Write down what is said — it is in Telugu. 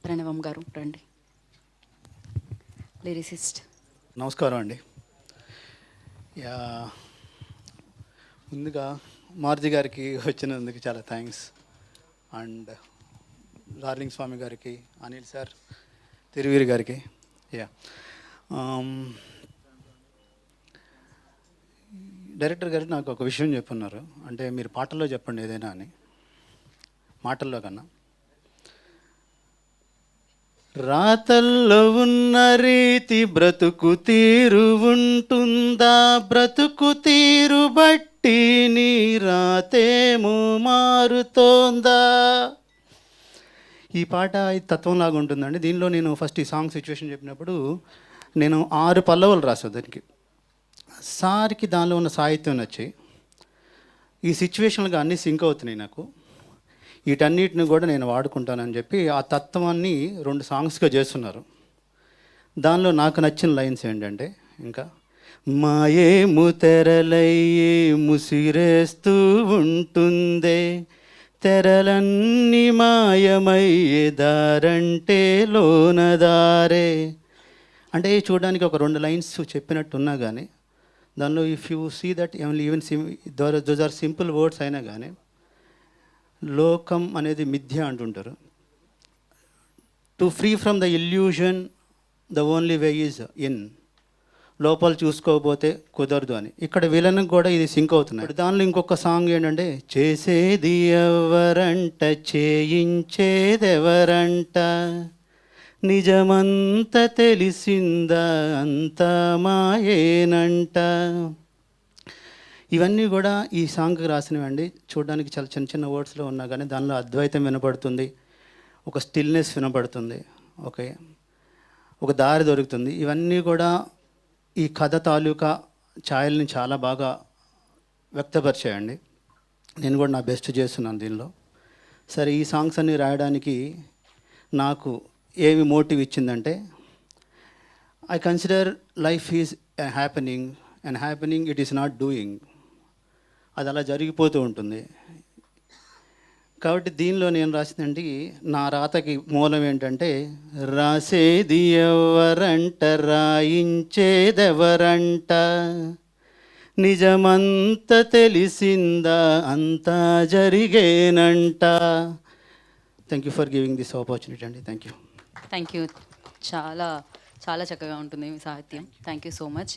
ప్రణవం గారు రండి. లిరిసిస్ట్. నమస్కారం అండి. యా ముందుగా మారుతి గారికి వచ్చినందుకు చాలా థ్యాంక్స్. అండ్ డార్లింగ్ స్వామి గారికి, అనిల్ సార్, తిరువీరి గారికి. యా డైరెక్టర్ గారు నాకు ఒక విషయం చెప్పున్నారు. అంటే మీరు పాటల్లో చెప్పండి ఏదైనా అని. మాటల్లో కన్నా రాతల్లో ఉన్న రీతి బ్రతుకు తీరు ఉంటుందా, బ్రతుకు తీరు బట్టి నీ రాతేమో మారుతోందా. ఈ పాట ఇది తత్వంలాగా ఉంటుందండి. దీనిలో నేను ఫస్ట్ ఈ సాంగ్ సిచ్యువేషన్ చెప్పినప్పుడు నేను 6 పల్లవులు రాసాను దానికి. సార్కి దానిలో ఉన్న సాహిత్యం నచ్చి ఈ సిచ్యువేషన్లుగా అన్నీ సింక్ అవుతున్నాయి నాకు, వీటన్నిటిని కూడా నేను వాడుకుంటానని చెప్పి ఆ తత్వాన్ని 2 సాంగ్స్గా చేస్తున్నారు. దానిలో నాకు నచ్చిన లైన్స్ ఏంటంటే, ఇంకా మాయేము తెరలయ్యే ముసిరేస్తూ ఉంటుందే, తెరలన్నీ మాయమయ్యే దారంటే లోనదారే. అంటే చూడడానికి ఒక 2 లైన్స్ చెప్పినట్టున్నా కానీ దానిలో if you see that even those are simple words అయినా కానీ లోకం అనేది మిథ్య అంటుంటారు. To free from the illusion the only way is in. లోపల చూసుకోకపోతే కుదరదు అని. ఇక్కడ విలన్కి కూడా ఇది సింక్ అవుతున్నాయి. దానిలో ఇంకొక సాంగ్ ఏంటంటే, చేసేది ఎవరంట చేయించేదెవరంట, నిజమంత తెలిసిందా అంతా మాయేనంట. ఇవన్నీ కూడా ఈ సాంగ్కి రాసినవండి. చూడడానికి చాలా చిన్న చిన్న వర్డ్స్లో ఉన్నా కానీ దానిలో అద్వైతం వినపడుతుంది, ఒక స్టిల్నెస్ వినపడుతుంది, ఓకే, ఒక దారి దొరుకుతుంది. ఇవన్నీ కూడా ఈ కథ తాలూకా ఛాయల్ని చాలా బాగా వ్యక్తపరిచాయండి. నేను కూడా నా బెస్ట్ చేస్తున్నాను దీనిలో. సరే, ఈ సాంగ్స్ అన్నీ రాయడానికి నాకు ఏమి మోటివ్ ఇచ్చిందంటే, I consider life is happening and happening it is not doing. అది అలా జరిగిపోతూ ఉంటుంది. కాబట్టి దీనిలో నేను రాసిందండి, నా రాతకి మూలం ఏంటంటే, రాసేది ఎవరంట రాయించేదెవరంట, నిజమంత తెలిసిందా అంతా జరిగేనంట. Thank you for giving this opportunity అండి. Thank you. Thank you. చాలా చాలా చక్కగా ఉంటుంది మీ సాహిత్యం. Thank you so much.